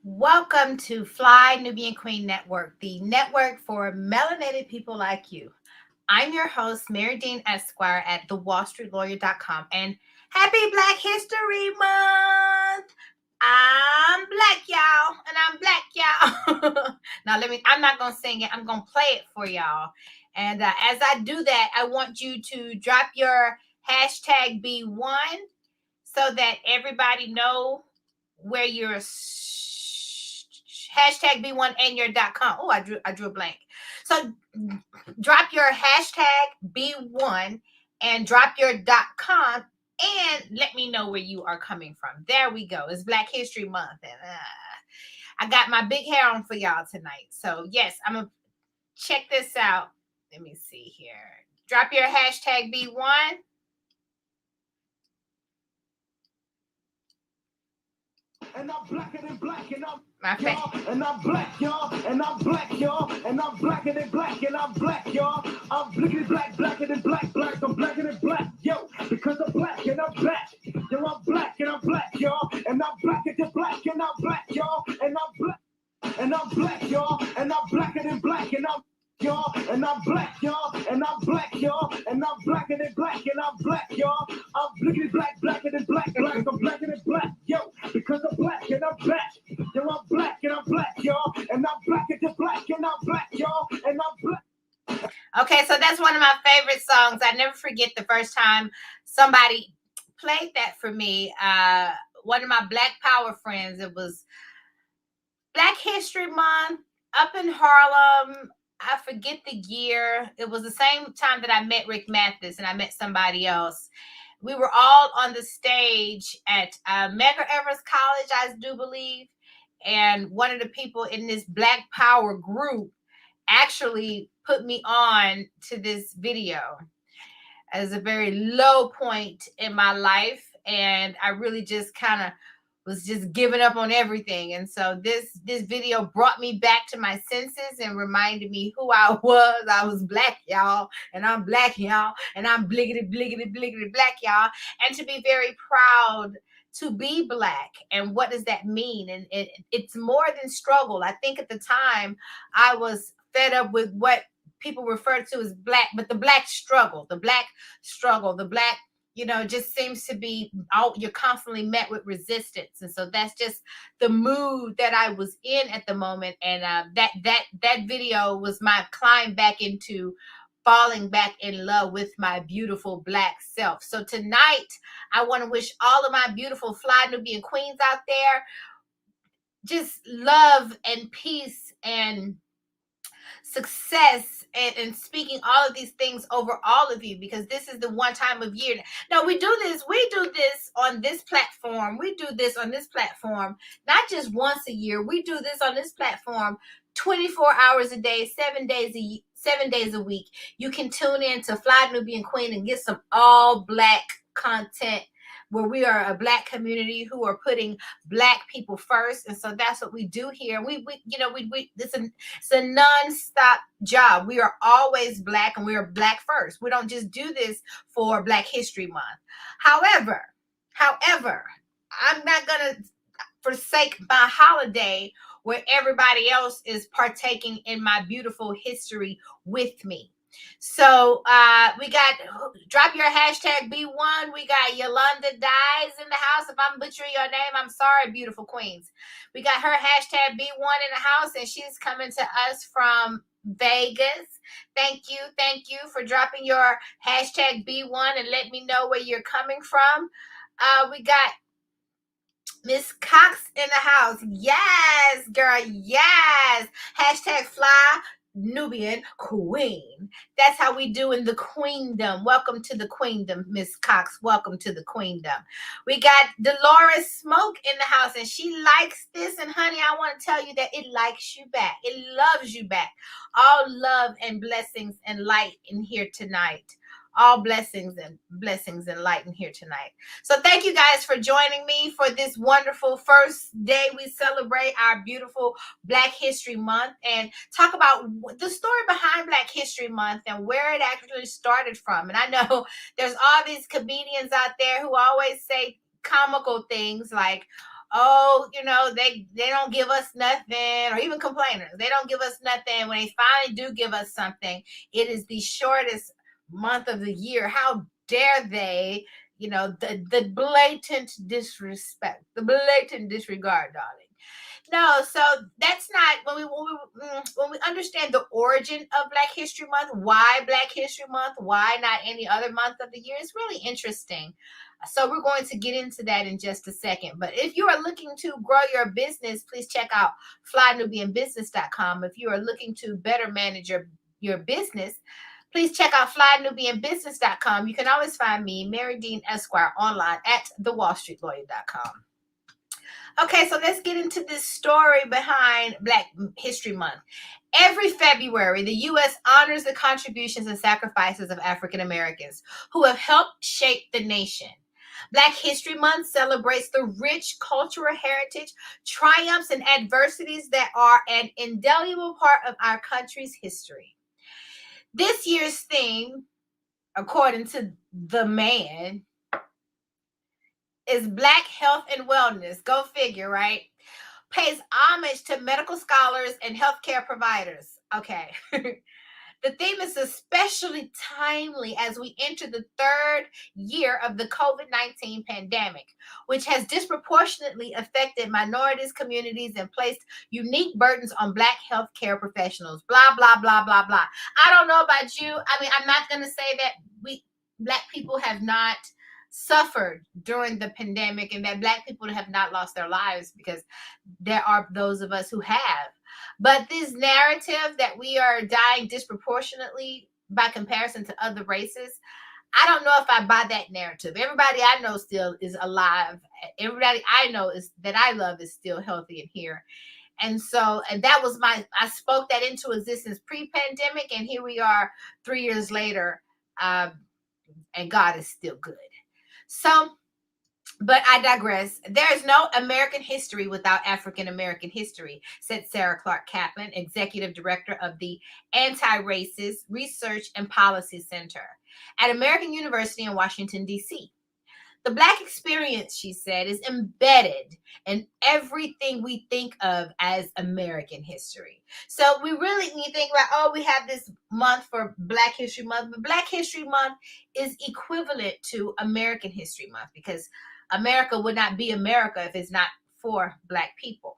Welcome to Fly Nubian Queen Network, the network for melanated people like you. I'm your host, Marye Dean Esquire at thewallstreetlawyer.com. And happy Black History Month! I'm black, y'all, and I'm black, y'all. Now, I'm not going to sing it. I'm going to play it for y'all. And as I do that, I want you to drop your hashtag B1 so that everybody know where your hashtag B1 and your .com. Oh, I drew a blank. So drop your hashtag B1 and drop your .com and let me know where you are coming from. There we go. It's Black History Month and I got my big hair on for y'all tonight. So yes, I'm gonna check this out. Let me see here. Drop your hashtag B1. And I'm blacker than black, and I'm y'all, and I'm black, y'all, and I'm black, y'all, and I'm blacker than black, and I'm black, y'all. I'm blickety black, blacker than black, I'm blacker than black, yo, because I'm black and I'm black. Yo, I'm black and I'm black, y'all, and I'm blacker than black, and I'm black, y'all, and I'm black, and I'm black, y'all, and I'm blacker than black, and I'm y'all, and I'm black, y'all, and I'm black, y'all, and I'm blacker than black, and I'm black, y'all. I'm blickety black, blacker than black, I'm blacker than black, yo, because I'm black and I'm black. Yo, I'm black and I'm black, y'all, and I'm blacker than black, and I'm black, y'all, and I'm black. Okay, so that's one of my favorite songs. I never forget the first time somebody played that for me. One of my Black Power friends, it was Black History Month up in Harlem. I forget the year. It was the same time that I met Rick Mathis and I met somebody else. We were all on the stage at Medgar Evers College, I do believe. And one of the people in this Black Power group actually put me on to this video as a very low point in my life. And I really just kind of was just giving up on everything. And so this video brought me back to my senses and reminded me who I was. I was black, y'all, and I'm black, y'all, and I'm bliggity, bliggity, bliggity black, y'all. And to be very proud to be black. And what does that mean? And it's more than struggle. I think at the time I was fed up with what people refer to as black, but the black struggle, just seems to be you're constantly met with resistance. And so that's just the mood that I was in at the moment. And that video was my climb back into falling back in love with my beautiful black self. So tonight I want to wish all of my beautiful Fly Nubian queens out there just love and peace and success and speaking all of these things over all of you, because this is the one time of year. No, we do this on this platform. We do this on this platform not just once a year. We do this on this platform 24 hours a day, 7 days a week. You can tune in to Fly Nubian Queen and get some all black content where we are a black community who are putting black people first. And so that's what we do here. It's a non-stop job. We are always black and we are black first. We don't just do this for Black History Month. However, I'm not going to forsake my holiday where everybody else is partaking in my beautiful history with me. So we got, drop your hashtag B1. We got Yolanda Dies in the house. If I'm butchering your name, I'm sorry, beautiful queens. We got her hashtag B1 in the house, and she's coming to us from Vegas. Thank you for dropping your hashtag B1 and let me know where you're coming from. We got Miss Cox in the house. Yes, girl, yes. Hashtag Fly Nubian Queen. That's how we do in the queendom. Welcome to the queendom, Miss Cox. Welcome to the queendom. We got Dolores Smoke in the house, and she likes this. And honey, I want to tell you that it likes you back. It loves you back. All love and blessings and light in here tonight. All blessings and light in here tonight. So thank you guys for joining me for this wonderful first day we celebrate our beautiful Black History Month and talk about the story behind Black History Month and where it actually started from. And I know there's all these comedians out there who always say comical things like, oh, they don't give us nothing, or even complainers, they don't give us nothing. When they finally do give us something, it is the shortest month of the year. How dare they? The blatant disrespect, the blatant disregard, darling. No, so that's not when we understand the origin of Black History Month. Why Black History Month? Why not any other month of the year? It's really interesting. So we're going to get into that in just a second. But if you are looking to grow your business, please check out flynubianbusiness.com. If you are looking to better manage your business, please check out flynubianbusiness.com. You can always find me, Marye Dean Esquire, online at thewallstreetlawyer.com. Okay, so let's get into this story behind Black History Month. Every February, the U.S. honors the contributions and sacrifices of African Americans who have helped shape the nation. Black History Month celebrates the rich cultural heritage, triumphs, and adversities that are an indelible part of our country's history. This year's theme, according to the man, is Black Health and Wellness. Go figure, right? Pays homage to medical scholars and healthcare providers. Okay. The theme is especially timely as we enter the third year of the COVID-19 pandemic, which has disproportionately affected minorities, communities, and placed unique burdens on Black healthcare professionals. Blah, blah, blah, blah, blah. I don't know about you. I mean, I'm not going to say that Black people have not suffered during the pandemic and that Black people have not lost their lives, because there are those of us who have. But this narrative that we are dying disproportionately by comparison to other races, I don't know if I buy that narrative. Everybody I know still is alive. Everybody I know is that I love is still healthy and here. And that was I spoke that into existence pre-pandemic, and here we are 3 years later, and God is still good. So, but I digress. There is no American history without African American history, said Sarah Clark Kaplan, executive director of the Anti-Racist Research and Policy Center at American University in Washington, D.C. The Black experience, she said, is embedded in everything we think of as American history. So we really need to think about, we have this month for Black History Month, but Black History Month is equivalent to American History Month, because America would not be America if it's not for Black people.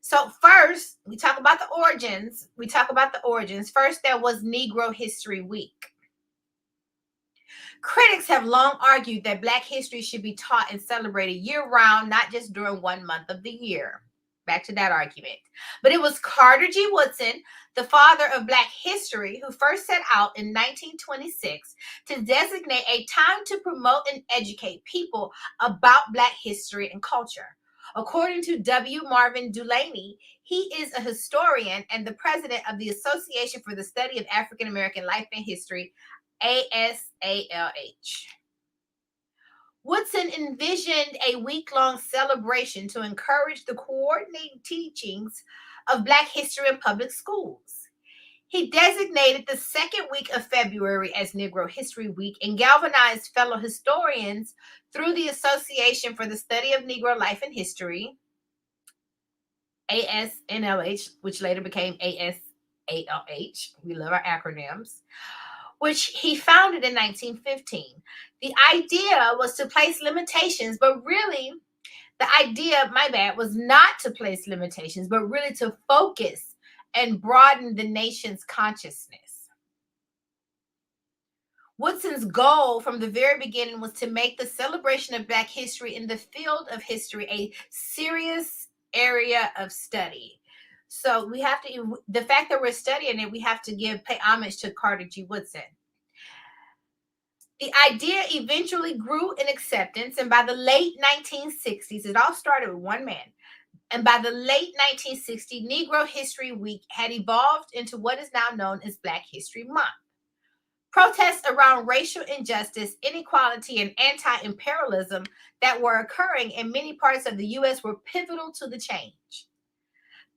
So first, we talk about the origins. First, there was Negro History Week. Critics have long argued that Black history should be taught and celebrated year-round, not just during one month of the year. Back to that argument. But it was Carter G. Woodson, the father of Black history, who first set out in 1926 to designate a time to promote and educate people about Black history and culture. According to W. Marvin Dulaney, he is a historian and the president of the Association for the Study of African American Life and History, ASALH. Woodson envisioned a week-long celebration to encourage the coordinated teachings of Black history in public schools. He designated the second week of February as Negro History Week and galvanized fellow historians through the Association for the Study of Negro Life and History, ASNLH, which later became ASALH. We love our acronyms. Which he founded in 1915. The idea was to place limitations, but really, the idea, was not to place limitations, but really to focus and broaden the nation's consciousness. Woodson's goal from the very beginning was to make the celebration of Black history in the field of history a serious area of study. So we have to, the fact that we're studying it, we have to pay homage to Carter G. Woodson. The idea eventually grew in acceptance, and by the late 1960s, it all started with one man. And by the late 1960s, Negro History Week had evolved into what is now known as Black History Month. Protests around racial injustice, inequality, and anti-imperialism that were occurring in many parts of the U.S. were pivotal to the change.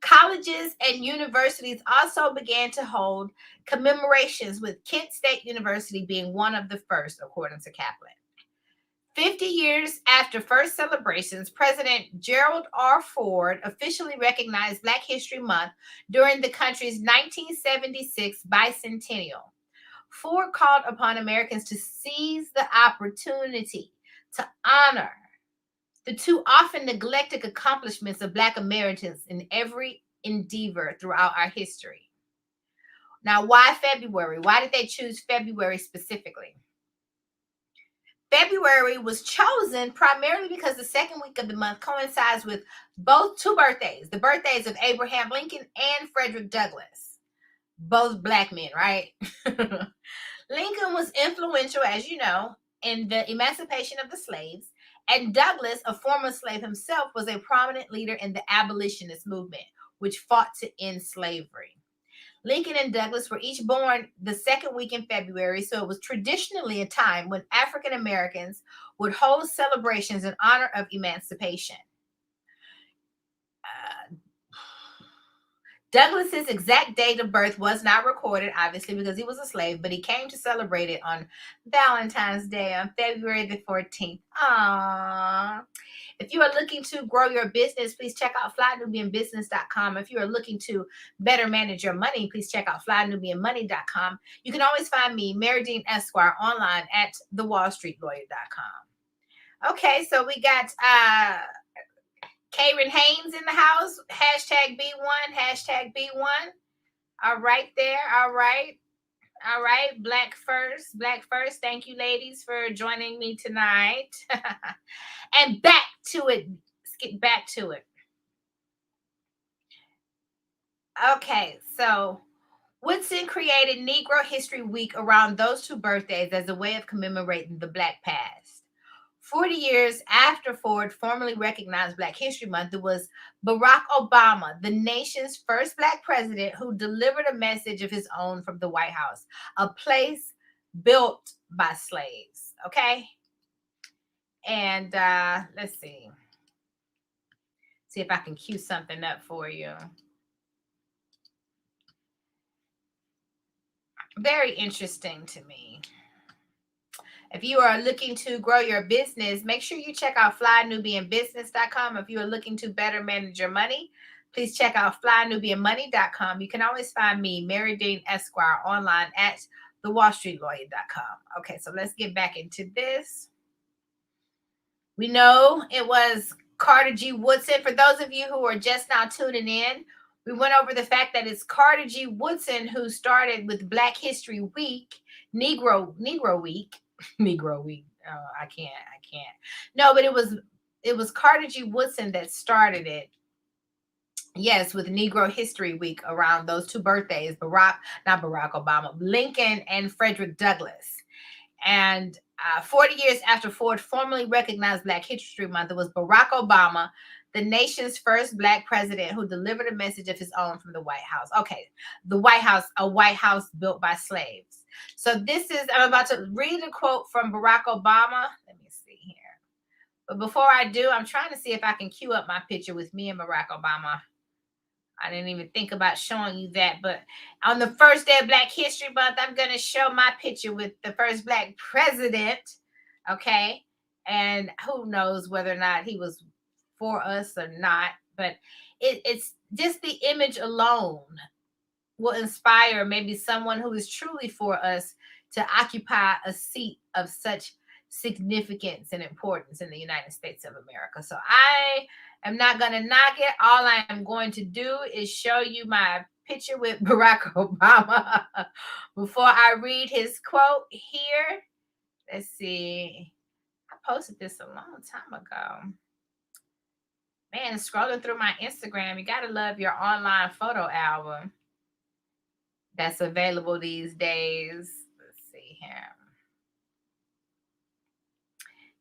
Colleges and universities also began to hold commemorations, with Kent State University being one of the first, according to Kaplan. 50 years after first celebrations, President Gerald R. Ford officially recognized Black History Month during the country's 1976 bicentennial. Ford called upon Americans to seize the opportunity to honor the too often neglected accomplishments of Black Americans in every endeavor throughout our history. Now, why February? Why did they choose February specifically? February was chosen primarily because the second week of the month coincides with both two birthdays, the birthdays of Abraham Lincoln and Frederick Douglass, both Black men, right? Lincoln was influential, as you know, in the emancipation of the slaves, and Douglass, a former slave himself, was a prominent leader in the abolitionist movement, which fought to end slavery. Lincoln and Douglass were each born the second week in February, so it was traditionally a time when African Americans would hold celebrations in honor of emancipation. Douglass's exact date of birth was not recorded, obviously, because he was a slave, but he came to celebrate it on Valentine's Day on February the 14th. Aww. If you are looking to grow your business, please check out flynubianbusiness.com. If you are looking to better manage your money, please check out flynubianmoney.com. You can always find me, Marye Dean Esquire, online at thewallstreetlawyer.com. Okay, so we got Karen Haynes in the house. Hashtag B1. Hashtag B1. All right there. All right. All right. Black first. Black first. Thank you, ladies, for joining me tonight. And back to it. Let's get back to it. Okay. So Woodson created Negro History Week around those two birthdays as a way of commemorating the Black past. 40 years after Ford formally recognized Black History Month, it was Barack Obama, the nation's first Black president, who delivered a message of his own from the White House, a place built by slaves. Okay? And let's see. See if I can cue something up for you. Very interesting to me. If you are looking to grow your business, make sure you check out flynubianbusiness.com. If you are looking to better manage your money, please check out flynubianmoney.com. You can always find me, Marye Dean Esquire, online at thewallstreetlawyer.com. Okay, so let's get back into this. We know it was Carter G. Woodson. For those of you who are just now tuning in, we went over the fact that it's Carter G. Woodson who started with Black History Week, Negro Week. Negro Week. Oh, I can't. No, but it was Carter G. Woodson that started it. Yes, with Negro History Week around those two birthdays, not Barack Obama, Lincoln and Frederick Douglass. And 40 years after Ford formally recognized Black History Month, it was Barack Obama, the nation's first Black president, who delivered a message of his own from the White House. Okay, the White House, a White House built by slaves. So I'm about to read a quote from Barack Obama. Let me see here. But before I do, I'm trying to see if I can cue up my picture with me and Barack Obama. I didn't even think about showing you that. But on the first day of Black History Month, I'm going to show my picture with the first Black president. Okay. And who knows whether or not he was for us or not. But it's just the image alone will inspire maybe someone who is truly for us to occupy a seat of such significance and importance in the United States of America. So I am not going to knock it. All I am going to do is show you my picture with Barack Obama before I read his quote here. Let's see. I posted this a long time ago. Man, scrolling through my Instagram, you got to love your online photo album that's available these days. Let's see here.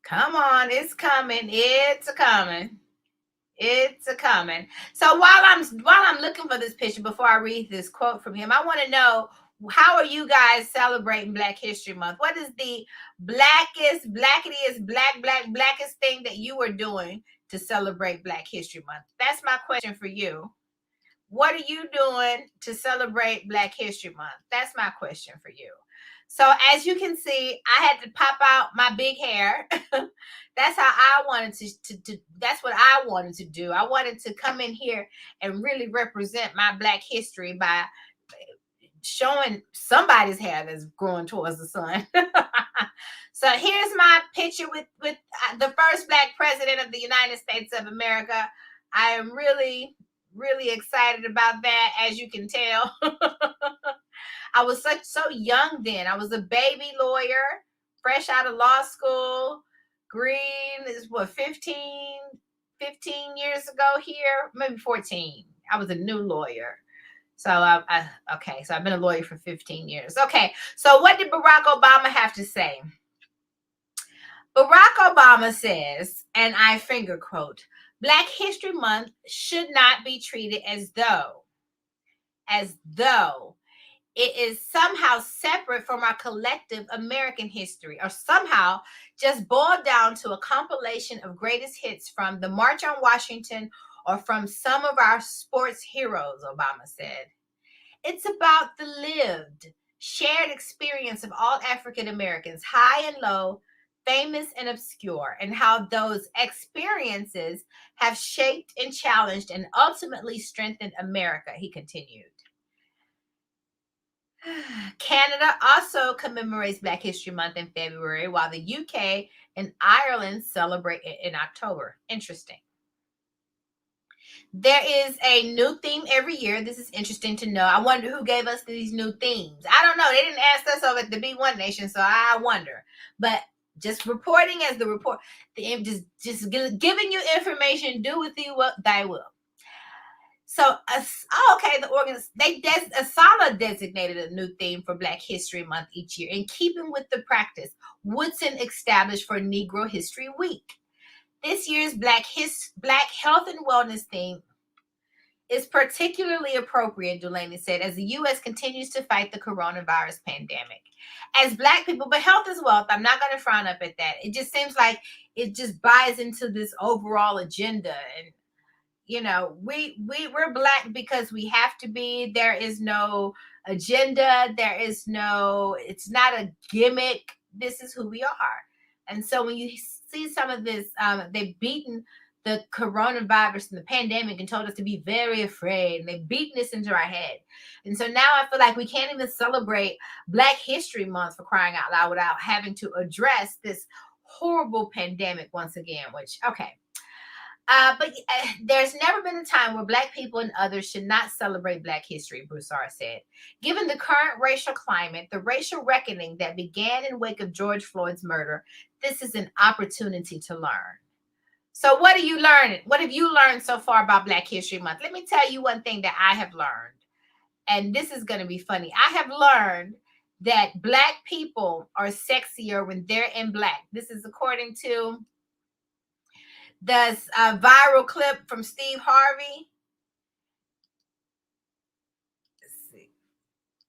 Come on, it's coming. It's coming. It's a coming. So while I'm looking for this picture before I read this quote from him, I want to know, how are you guys celebrating Black History Month? What is the blackest thing that you are doing to celebrate Black History Month? That's my question for you. What are you doing to celebrate Black History Month? That's my question for you. So as you can see, I had to pop out my big hair. That's how I wanted to that's what I wanted to do. I wanted to come in here and really represent my Black history by showing somebody's hair that's growing towards the sun. So here's my picture with the first Black president of the United States of America. I am really, really excited about that, as you can tell. I was so young then. I was a baby lawyer, fresh out of law school. Green is what, 15 years ago here, maybe 14. I was a new lawyer. So okay, so I've been a lawyer for 15 years. Okay, so what did Barack Obama have to say? Barack Obama says, and I finger quote, Black History Month should not be treated as though it is somehow separate from our collective American history, or somehow just boiled down to a compilation of greatest hits from the March on Washington or from some of our sports heroes, Obama said. It's about the lived, shared experience of all African Americans, high and low, famous and obscure, and how those experiences have shaped and challenged and ultimately strengthened America, he continued. Canada also commemorates Black History Month in February, while the UK and Ireland celebrate it in October. Interesting. There is a new theme every year. This is interesting to know. I wonder who gave us these new themes. I don't know. They didn't ask us over at the B1 Nation, so I wonder. But just reporting as the report, just giving you information. Do with you what thy will. So, okay, Asala designated a new theme for Black History Month each year, in keeping with the practice Woodson established for Negro History Week. This year's Black Health and Wellness theme is particularly appropriate, Delaney said, as the U.S. continues to fight the coronavirus pandemic. As Black people, but health is wealth. I'm not going to frown up at that. It just seems like it just buys into this overall agenda, and we're Black because we have to be. There is no agenda. It's not a gimmick. This is who we are. And so when you see some of this, they've beaten the coronavirus and the pandemic and told us to be very afraid, and they've beaten this into our head. And so now I feel like we can't even celebrate Black History Month, for crying out loud, without having to address this horrible pandemic once again, which, okay. But there's never been a time where Black people and others should not celebrate Black history, Broussard said. Given the current racial climate, the racial reckoning that began in wake of George Floyd's murder, this is an opportunity to learn. So what are you learning? What have you learned so far about Black History Month? Let me tell you one thing that I have learned, and this is going to be funny. I have learned that Black people are sexier when they're in black. This is according to this viral clip from Steve Harvey. Let's see.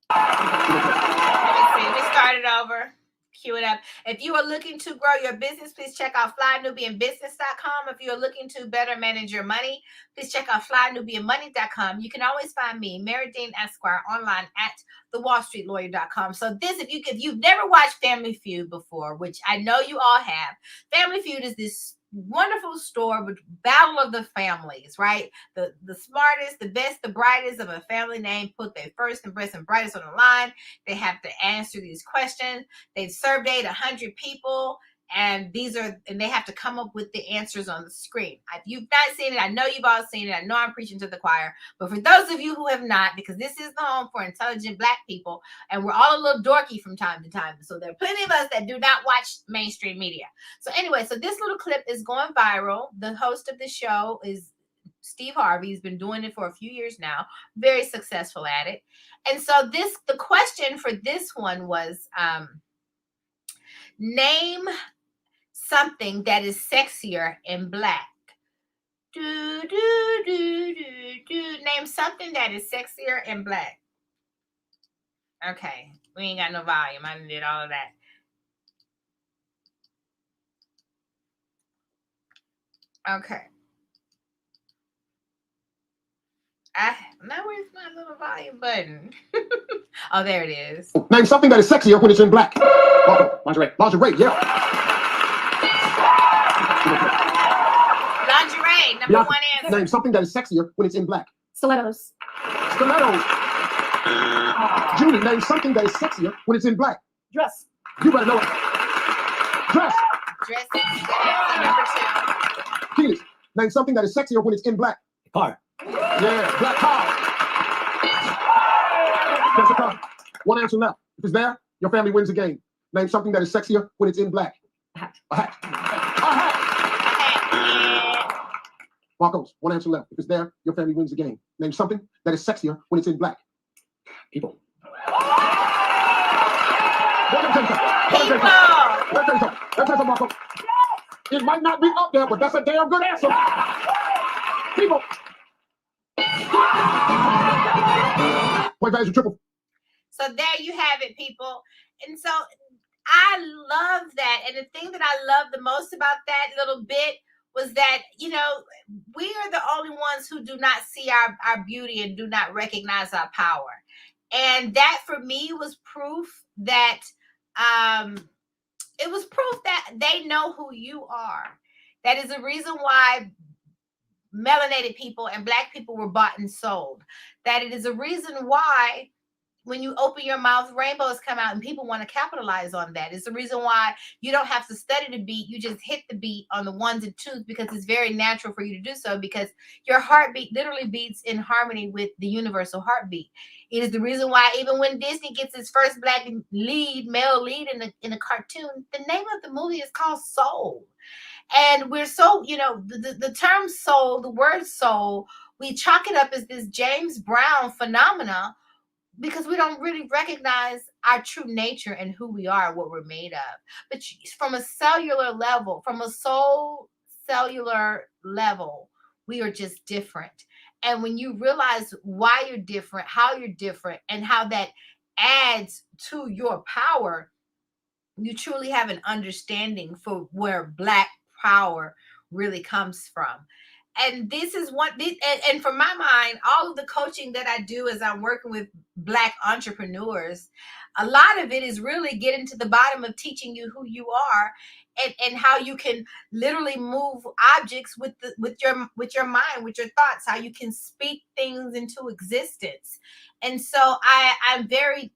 Let me start it over. Cue it up. If you are looking to grow your business, please check out flynubianbusiness.com. If you're looking to better manage your money, please check out flynubianmoney.com. You can always find me, Marye Dean Esquire, online at thewallstreetlawyer.com. So if you've never watched Family Feud before, which I know you all have, Family Feud is this wonderful story with battle of the families, right? The smartest, the best, the brightest of a family name put their first and best and brightest on the line. They have to answer these questions. They've surveyed 100 people, and they have to come up with the answers on the screen. If you've not seen it, I know you've all seen it. I know I'm preaching to the choir, but for those of you who have not, because this is the home for intelligent Black people, and we're all a little dorky from time to time, so there are plenty of us that do not watch mainstream media. So anyway, this little clip is going viral. The host of the show is Steve Harvey. He's been doing it for a few years now, very successful at it. And so the question for this one was, name something that is sexier in black. Name something that is sexier in black. Okay, we ain't got no volume. I did all of that. Okay. Now where's my little volume button? Oh, there it is. Name something that is sexier when it's in black. Lingerie. Lingerie, yeah. Lingerie, number one answer. Name something that is sexier when it's in black. Stilettos. Stilettos. Julie, name something that is sexier when it's in black. Dress. You better know it. Dress. Dress is number two. Keely, name something that is sexier when it's in black. Car. Yeah, black car. That's a car. One answer left. If it's there, your family wins the game. Name something that is sexier when it's in black. A hat. A hat. A hat. Marcos, one answer left. If it's there, your family wins the game. Name something that is sexier when it's in black. People. Marco. It might not be up there, but that's a damn good answer. People. Point values are triple. So there you have it, people. And so I love that. And the thing that I love the most about that little bit was that, you know, we are the only ones who do not see our beauty and do not recognize our power. And that for me was proof that it was proof that they know who you are. That is the reason why melanated people and Black people were bought and sold. That it is a reason why when you open your mouth, rainbows come out, and people want to capitalize on that. It's the reason why you don't have to study the beat. You just hit the beat on the ones and twos because it's very natural for you to do so, because your heartbeat literally beats in harmony with the universal heartbeat. It is the reason why even when Disney gets its first Black male lead in a cartoon, the name of the movie is called Soul. And we're so, you know, the term soul, the word soul, we chalk it up as this James Brown phenomena, because we don't really recognize our true nature and who we are, what we're made of. But from a cellular level, from a soul cellular level, we are just different. And when you realize why you're different, how you're different, and how that adds to your power, you truly have an understanding for where Black power really comes from. And this is what, and for my mind, all of the coaching that I do as I'm working with Black entrepreneurs, a lot of it is really getting to the bottom of teaching you who you are, and how you can literally move objects with your mind, with your thoughts, how you can speak things into existence. And so that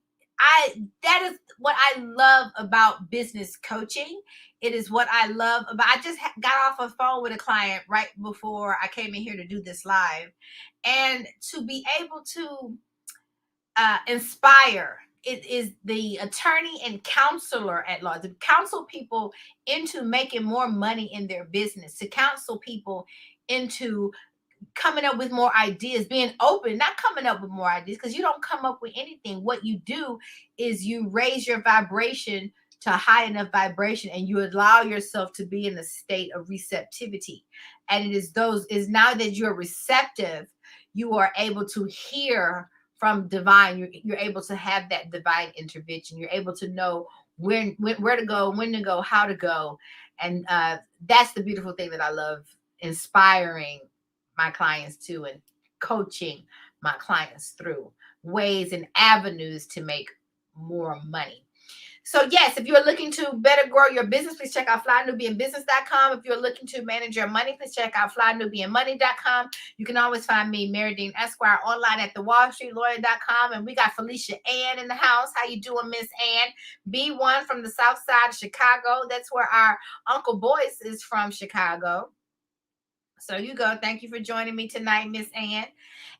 is what I love about business coaching. It is what I love about, I just got off a phone with a client right before I came in here to do this live. And to be able to inspire, it is the attorney and counselor at law, to counsel people into making more money in their business, to counsel people into coming up with more ideas, being open, not coming up with more ideas, because you don't come up with anything. What you do is you raise your vibration to a high enough vibration, and you allow yourself to be in a state of receptivity. And it is now that you're receptive, you are able to hear from divine. You're able to have that divine intervention. You're able to know where to go, when to go, how to go. And that's the beautiful thing that I love inspiring my clients to, and coaching my clients through ways and avenues to make more money. So yes, if you're looking to better grow your business, please check out FlyNubianBusiness.com. If you're looking to manage your money, please check out FlyNubianMoney.com. You can always find me, Marye Dean Esquire, online at TheWallStreetLawyer.com. And we got Felicia Ann in the house. How you doing, Miss Ann? B1 from the South Side of Chicago. That's where our Uncle Boyce is from, Chicago. So you go. Thank you for joining me tonight, Miss Ann.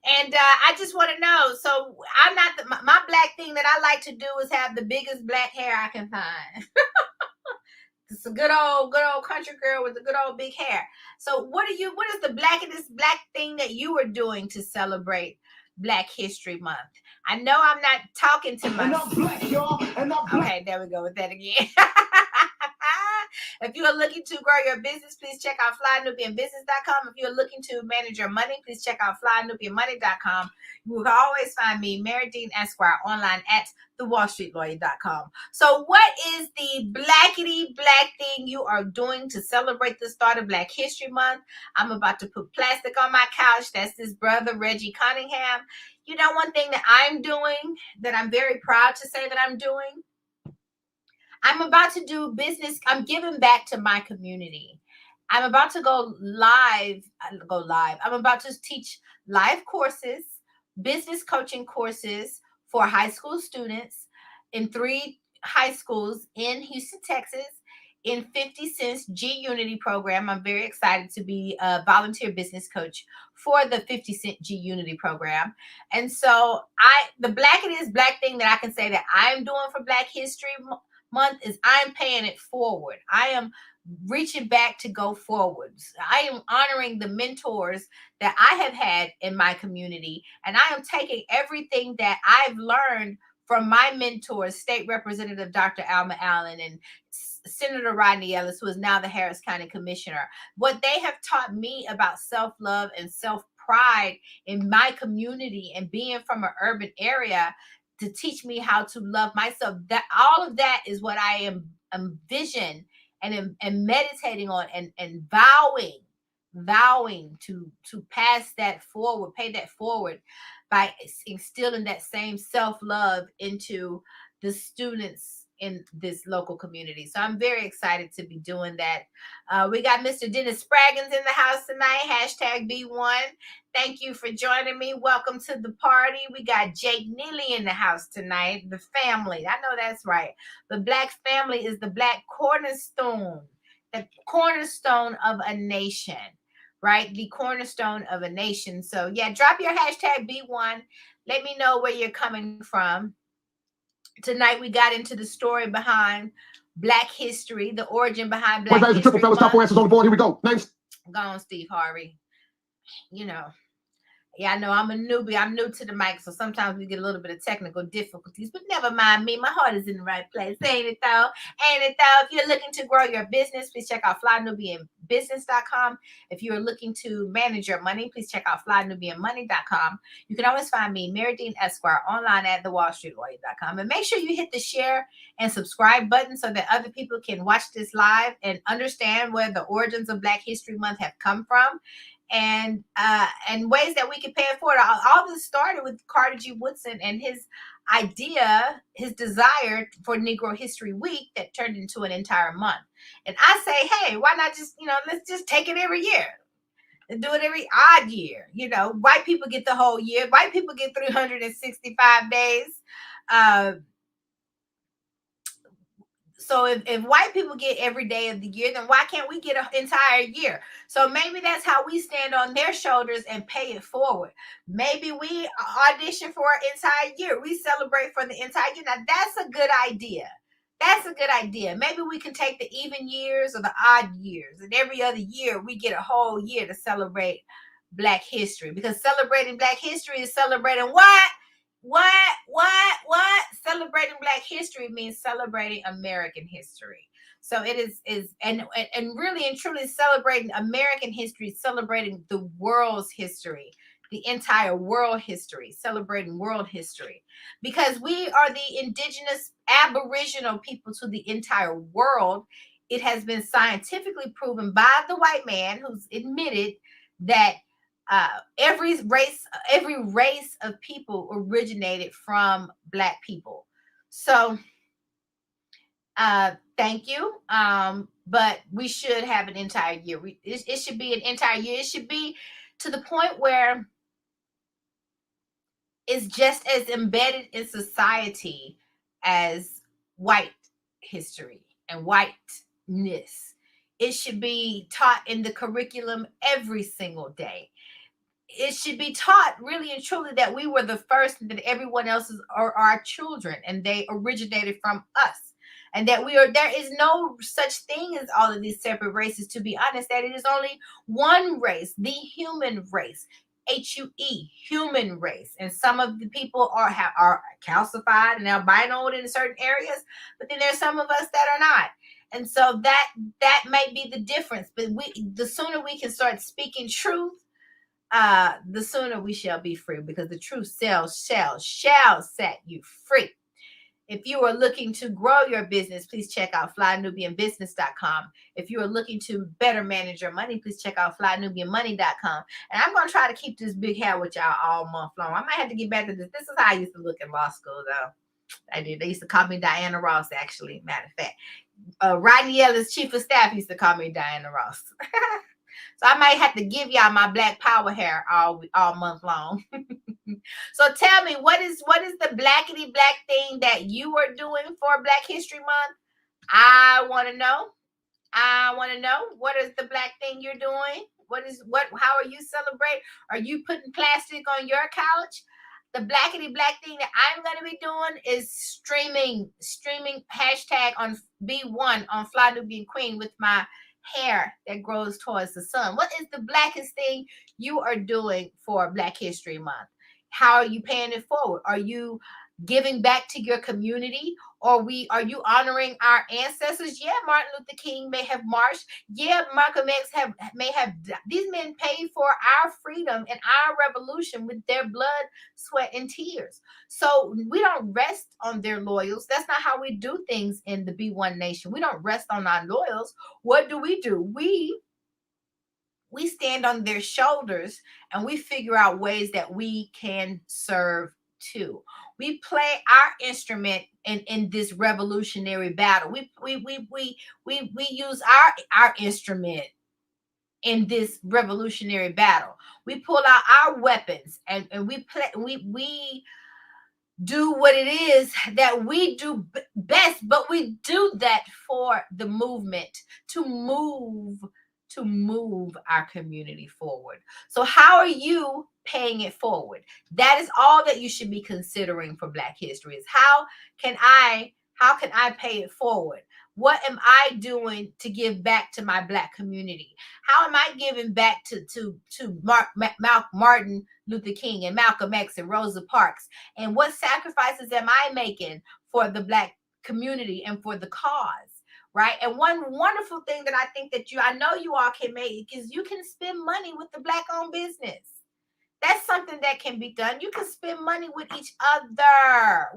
And I just want to know, so I'm not, my Black thing that I like to do is have the biggest Black hair I can find. It's a good old country girl with a good old big hair. So what is the blackest Black thing that you are doing to celebrate Black History Month? I know I'm not talking to myself. And I'm Black, y'all. And I'm Black. Okay, there we go with that again. If you are looking to grow your business, please check out flynubianbusiness.com. If you're looking to manage your money, please check out flynubianmoney.com. You will always find me, Marye Dean Esquire, online at thewallstreetlawyer.com. So what is the blackety black thing you are doing to celebrate the start of Black History Month? I'm about to put plastic on my couch. That's this brother, Reggie Cunningham. You know, one thing that I'm doing that I'm very proud to say that I'm doing, I'm about to do business. I'm giving back to my community. I'm about to go live. I'm about to teach live courses, business coaching courses for high school students in 3 high schools in Houston, Texas, in 50 Cent's G Unity program. I'm very excited to be a volunteer business coach for the 50 Cent G Unity program. And so the black it is black thing that I can say that I'm doing for Black History Month is I'm paying it forward. I am reaching back to go forwards. I am honoring the mentors that I have had in my community, and I am taking everything that I've learned from my mentors, State Representative Dr. Alma Allen and Senator Rodney Ellis, who is now the Harris County Commissioner. What they have taught me about self-love and self-pride in my community and being from an urban area to teach me how to love myself. That all of that is what I am envision and meditating on and vowing to pass that forward, pay that forward by instilling that same self-love into the students in this local community. So I'm very excited to be doing that. We got Mr. Dennis Spraggins in the house tonight, hashtag B1. Thank you for joining me. Welcome to the party. We got Jake Neely in the house tonight, the family. I know that's right. The Black family is the Black cornerstone of a nation, right? The cornerstone of a nation. So yeah, drop your hashtag B1. Let me know where you're coming from. Tonight we got into the story behind Black history, the origin behind Black history. Triple fellas, top 4 answers on the board. Here we go. Names. Go on, Steve Harvey. You know. Yeah, I know I'm a newbie. I'm new to the mic, so sometimes we get a little bit of technical difficulties, but never mind me. My heart is in the right place. Ain't it though? Ain't it though? If you're looking to grow your business, please check out flynubianbusiness.com. If you're looking to manage your money, please check out flynubianmoney.com. You can always find me, Marye Dean Esquire, online at thewallstreetlawyer.com. And make sure you hit the share and subscribe button so that other people can watch this live and understand where the origins of Black History Month have come from. And ways that we can pay it forward. All this started with Carter G. Woodson and his idea, his desire for Negro History Week that turned into an entire month. And I say, hey, why not just, let's just take it every year and do it every odd year. White people get the whole year. White people get 365 days. So if white people get every day of the year, then why can't we get an entire year? So maybe that's how we stand on their shoulders and pay it forward. Maybe we audition for an entire year. We celebrate for the entire year. Now, that's a good idea. That's a good idea. Maybe we can take the even years or the odd years, and every other year we get a whole year to celebrate Black history, because celebrating Black history is celebrating what? Celebrating Black history means celebrating American history. So it is and really and truly celebrating American history, celebrating the world's history, the entire world history, celebrating world history, because we are the indigenous aboriginal people to the entire world. It has been scientifically proven by the white man who's admitted that every race of people originated from Black people. So thank you. But we should have an entire year. It should be an entire year. It should be to the point where it's just as embedded in society as white history and whiteness. It should be taught in the curriculum every single day. It should be taught really and truly that we were the first, and that everyone else are our children and they originated from us. And that there is no such thing as all of these separate races, to be honest, that it is only one race, the human race, HUE, human race. And some of the people are calcified and albino in certain areas, but then there's some of us that are not. And so that may be the difference. But the sooner we can start speaking truth, the sooner we shall be free, because the truth shall set you free. If you are looking to grow your business, please check out flynubianbusiness.com. If you are looking to better manage your money, please check out flynubianmoney.com. And I'm going to try to keep this big hair with y'all all month long. I might have to get back to this. This is how I used to look in law school, though. I did. They used to call me Diana Ross, actually, matter of fact. Rodney Ellis, chief of staff, used to call me Diana Ross. So I might have to give y'all my black power hair all month long. So tell me, what is the blackity black thing that you are doing for Black History Month? I want to know. I want to know, what is the black thing you're doing? How are you celebrating? Are you putting plastic on your couch? The blackity black thing that I'm going to be doing is streaming hashtag on B1 on Fly Nubian Queen with my hair that grows towards the sun. What is the blackest thing you are doing for Black History Month? How are you paying it forward? Are you giving back to your community? Or are you honoring our ancestors? Yeah, Martin Luther King may have marched. Yeah, Malcolm X may have. These men paid for our freedom and our revolution with their blood, sweat, and tears. So we don't rest on their laurels. That's not how we do things in the B1 Nation. We don't rest on our laurels. What do? We stand on their shoulders, and we figure out ways that we can serve too. We play our instrument in this revolutionary battle. We use our instrument in this revolutionary battle. We pull out our weapons, and we do what it is that we do best, but we do that for the movement, to move our community forward. So how are you paying it forward? That is all that you should be considering for Black History, is how can I pay it forward? What am I doing to give back to my Black community? How am I giving back to Martin Luther King and Malcolm X and Rosa Parks? And what sacrifices am I making for the Black community and for the cause? Right. And one wonderful thing that I think that I know you all can make is you can spend money with the Black owned business. That's something that can be done. You can spend money with each other,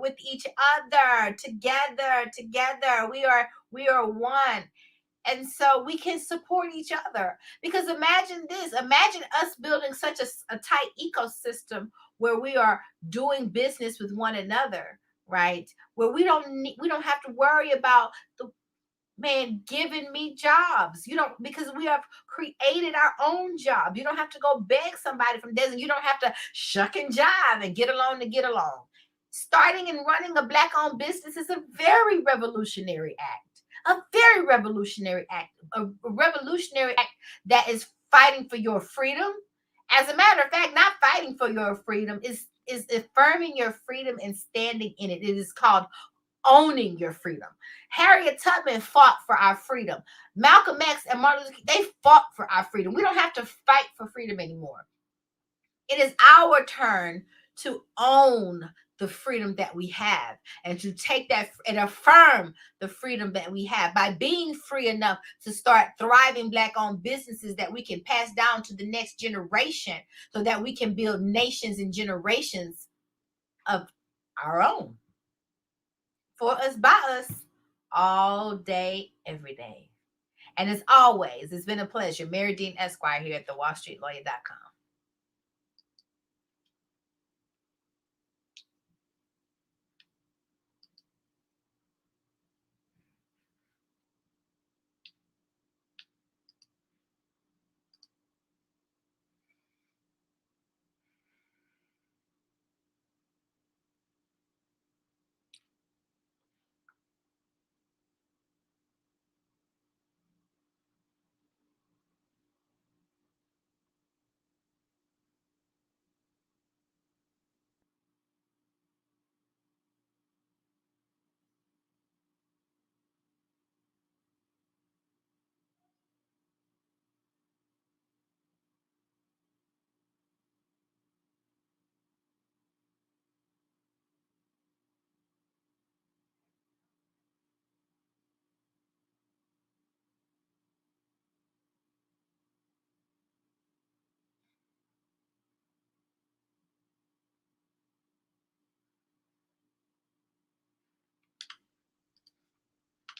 together. We are one. And so we can support each other, because imagine this, imagine us building such a tight ecosystem where we are doing business with one another, right? Where we don't have to worry about the man giving me jobs. You don't, because we have created our own job. You don't have to go beg somebody from this, and you don't have to shuck and jive and get along to get along. Starting and running a Black owned business is a very revolutionary act. A revolutionary act that is fighting for your freedom. As a matter of fact, not fighting for your freedom is affirming your freedom and standing in it. It is called owning your freedom. Harriet Tubman fought for our freedom. Malcolm X and Martin Luther King, they fought for our freedom. We don't have to fight for freedom anymore. It is our turn to own the freedom that we have, and to take that and affirm the freedom that we have by being free enough to start thriving Black owned businesses that we can pass down to the next generation, so that we can build nations and generations of our own. For us, by us, all day, every day. And as always, it's been a pleasure. Marye Dean Esquire here at thewallstreetlawyer.com.